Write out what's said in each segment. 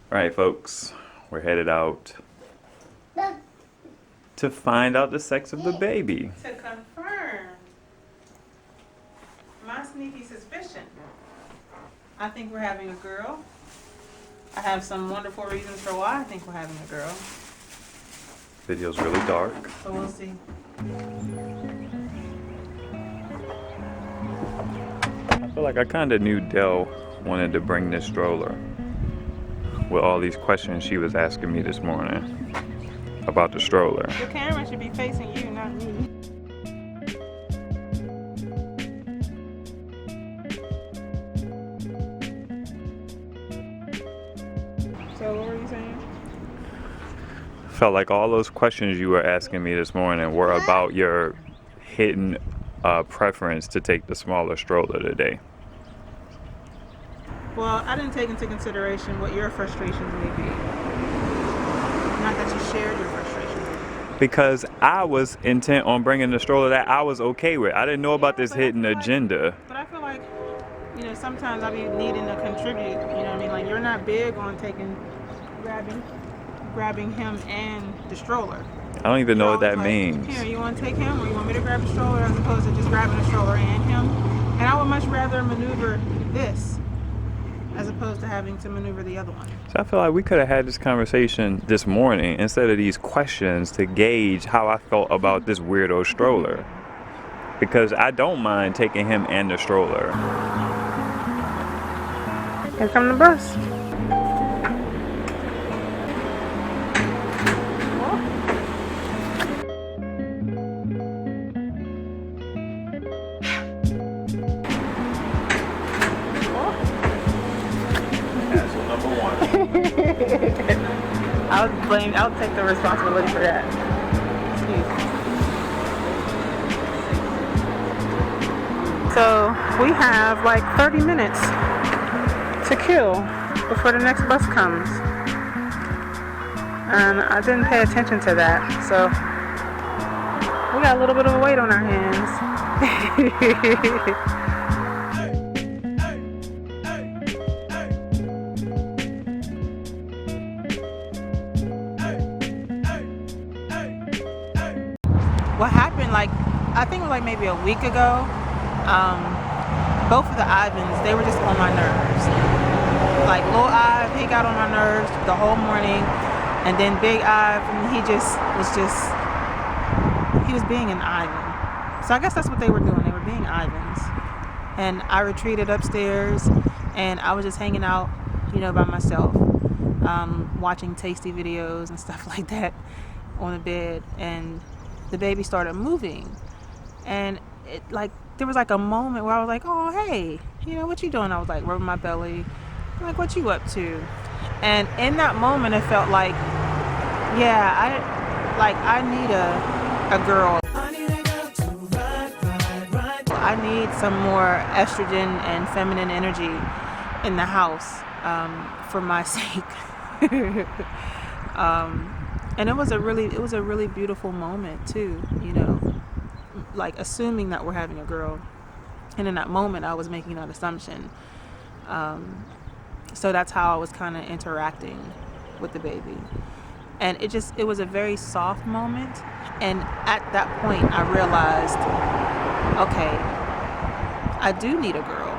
Alright folks, we're headed out to find out the sex of the baby. To confirm my sneaky suspicion. I think we're having a girl. I have some wonderful reasons for why I think we're having a girl. Video's really dark. So we'll see. I feel like I kind of knew Dell wanted to bring this stroller with all these questions she was asking me this morning about the stroller. Your camera should be facing you, not me. So what were you saying? Felt like all those questions you were asking me this morning were about your hidden preference to take the smaller stroller today. Well, I didn't take into consideration what your frustrations may be. Not that you shared your frustrations. Because I was intent on bringing the stroller that I was okay with. I didn't know about this hidden agenda. But I feel like, sometimes I be needing to contribute. You know what I mean? Like, you're not big on grabbing him and the stroller. I don't even know what that Like, means. Here, you want to take him, or you want me to grab the stroller as opposed to just grabbing the stroller and him? And I would much rather maneuver this as opposed to having to maneuver the other one. So I feel like we could have had this conversation this morning instead of these questions to gauge how I felt about this weirdo stroller. Because I don't mind taking him and the stroller. Here come the bus. I'll take the responsibility for that. Excuse me. So we have like 30 minutes to kill before the next bus comes. And I didn't pay attention to that. So we got a little bit of a weight on our hands. What happened, I think it was maybe a week ago, both of the Ivans, they were just on my nerves. Like, Lil Ive, he got on my nerves the whole morning, and then Big Ive, he was being an Ivan. So I guess that's what they were doing, they were being Ivans. And I retreated upstairs, and I was just hanging out, by myself, watching tasty videos and stuff like that on the bed, and the baby started moving, and there was a moment where I was like, oh hey, what you doing? I was rubbing my belly, I'm like, what you up to? And in that moment it felt like, yeah, I need a girl. I need some more estrogen and feminine energy in the house, for my sake. And it was a really beautiful moment too, assuming that we're having a girl. And in that moment I was making that assumption. So that's how I was kind of interacting with the baby. And it was a very soft moment. And at that point I realized, okay, I do need a girl.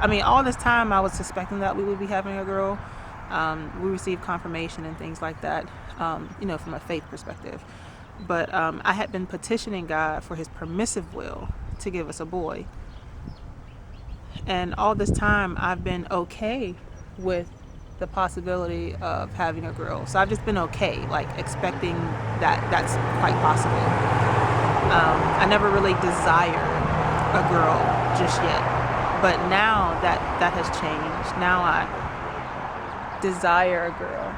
And all this time I was suspecting that we would be having a girl. We received confirmation and things like that, from a faith perspective. But I had been petitioning God for his permissive will to give us a boy. And all this time I've been okay with the possibility of having a girl. So I've just been okay, expecting that that's quite possible. I never really desired a girl just yet. But now that has changed. Now I desire a girl.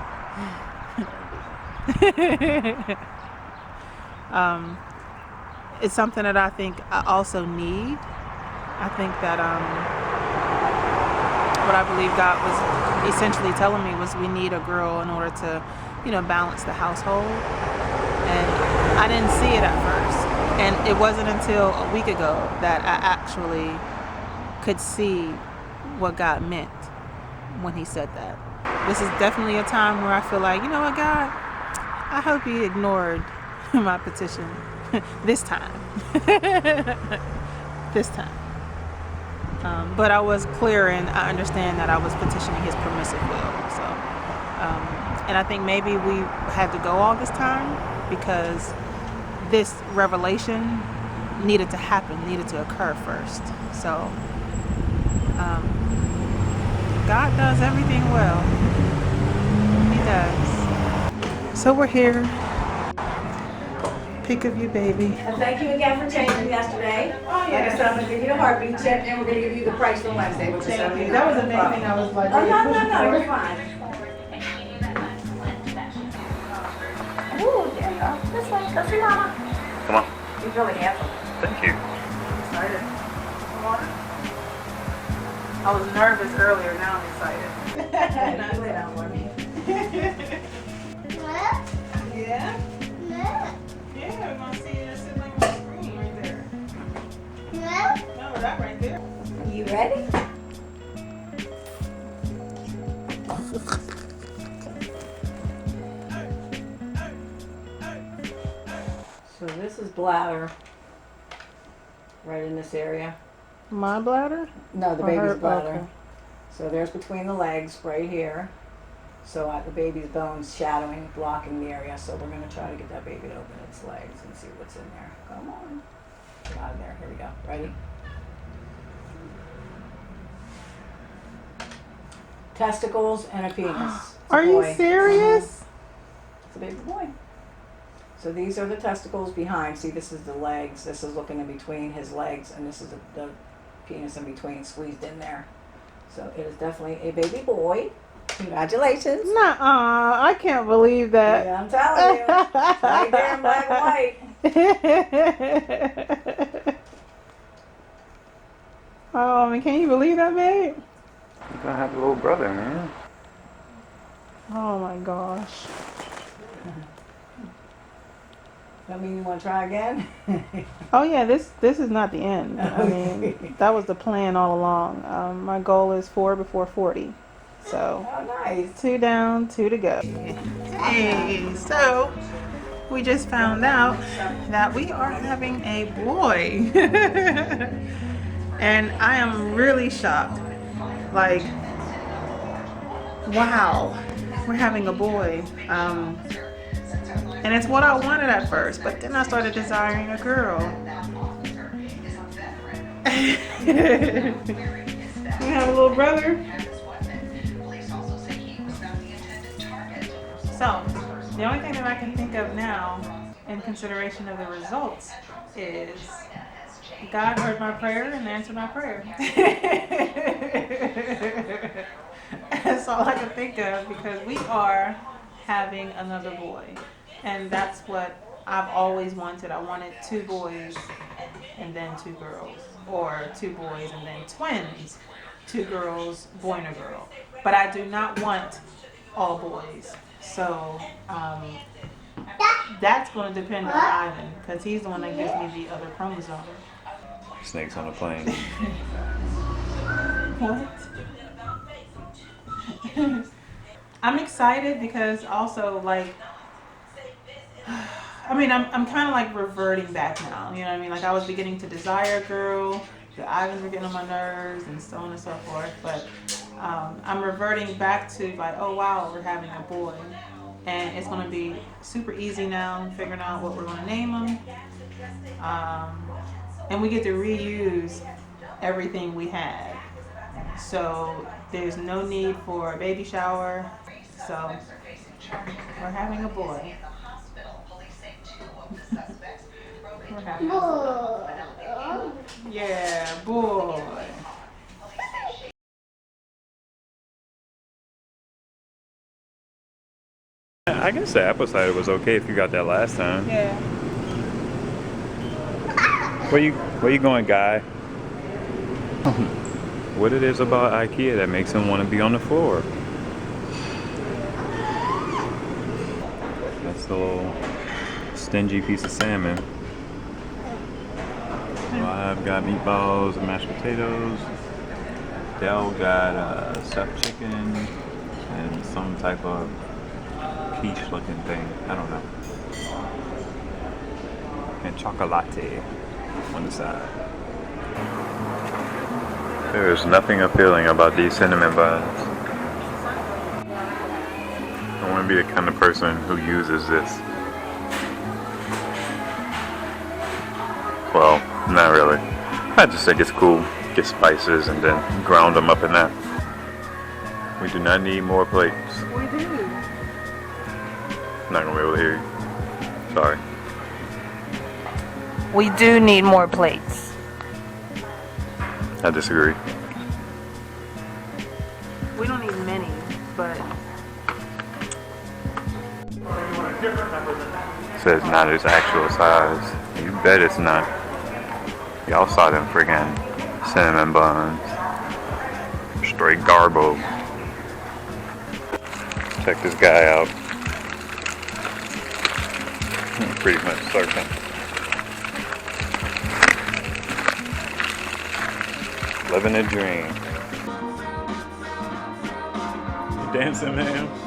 It's something that I think I also need. I think that what I believe God was essentially telling me was we need a girl in order to, balance the household. And I didn't see it at first. And it wasn't until a week ago that I actually could see what God meant when he said that. This is definitely a time where I feel like, you know what, God, I hope he ignored my petition this time. This time. But I was clear, and I understand that I was petitioning his permissive will. So, and I think maybe we had to go all this time because this revelation needed to happen, needed to occur first. So, God does everything well. He does. So we're here. Pick of you, baby. And thank you again for changing yesterday. Oh, yeah. Like I said, I'm going to give you the heartbeat check, and we're going to give you the price for Wednesday, which is Thank you. $79. That was the main thing I was like, Oh, no, you're fine. Ooh, there you go. This way. Go see Mama. Come on. He's really handsome. Thank you. Excited. Water? I was nervous earlier, now I'm excited. Now lay down for me. Yeah? Yeah, we're gonna see the sibling on the screen right there. No, that right there. You ready? So this is bladder, right in this area. My bladder? No, the Or her- baby's bladder. okay. So there's between the legs, right here. So the baby's bones shadowing, blocking the area. So we're gonna try to get that baby to open its legs and see what's in there. Come on. Get out of there. Here we go. Ready? Testicles and a penis. It's a Are you boy. serious? It's a baby boy. So these are the testicles behind. See, this is the legs. This is looking in between his legs, and this is the penis in between, squeezed in there. So it is definitely a baby boy. Congratulations. Nuh-uh, I can't believe that. Yeah, I'm telling you. It's right there in black and white. Oh, I mean, can you believe that, babe? You're gonna have a little brother, man. Oh my gosh. That mean you want to try again? Oh yeah, this is not the end. I mean, that was the plan all along. My goal is 4 before 40. So, Oh, nice. 2 down, 2 to go. Hey, so we just found out that we are having a boy. And I am really shocked. Like, wow, we're having a boy. And it's what I wanted at first, but then I started desiring a girl. You have a little brother? So, the only thing that I can think of now, in consideration of the results, is God heard my prayer and answered my prayer. That's all I can think of, because we are having another boy. And that's what I've always wanted. I wanted 2 boys and then 2 girls. Or 2 boys and then twins. 2 girls, boy and a girl. But I do not want all boys. So that's going to depend on Ivan, because he's the one that gives me the other chromosome. Snakes on a plane. What? I'm excited because also, like, I mean, I'm kind of like reverting back now. You know what I mean? Like, I was beginning to desire a girl. The Ivans were getting on my nerves and so on and so forth. But I'm reverting back to like, oh wow, we're having a boy. And it's going to be super easy now, figuring out what we're going to name him. And we get to reuse everything we had. So there's no need for a baby shower. So we're having a boy. We're having a boy. Yeah, boy. I guess the apple cider was okay if you got that last time. Yeah. Where you going, guy? What it is about IKEA that makes him want to be on the floor? That's the little stingy piece of salmon. So I've got meatballs and mashed potatoes. Dell got stuffed chicken and some type of quiche looking thing. I don't know. And chocolate on the side. There is nothing appealing about these cinnamon buns. I want to be the kind of person who uses this. Well, not really. I just think it's cool. Get spices and then ground them up in that. We do not need more plates. We do. I'm not gonna be able to hear you. Sorry. We do need more plates. I disagree. We don't need many, but It says not its actual size. You bet it's not. Y'all saw them friggin' cinnamon buns. Straight garbo. Check this guy out. Pretty much certain. Living a dream. You dancing, man?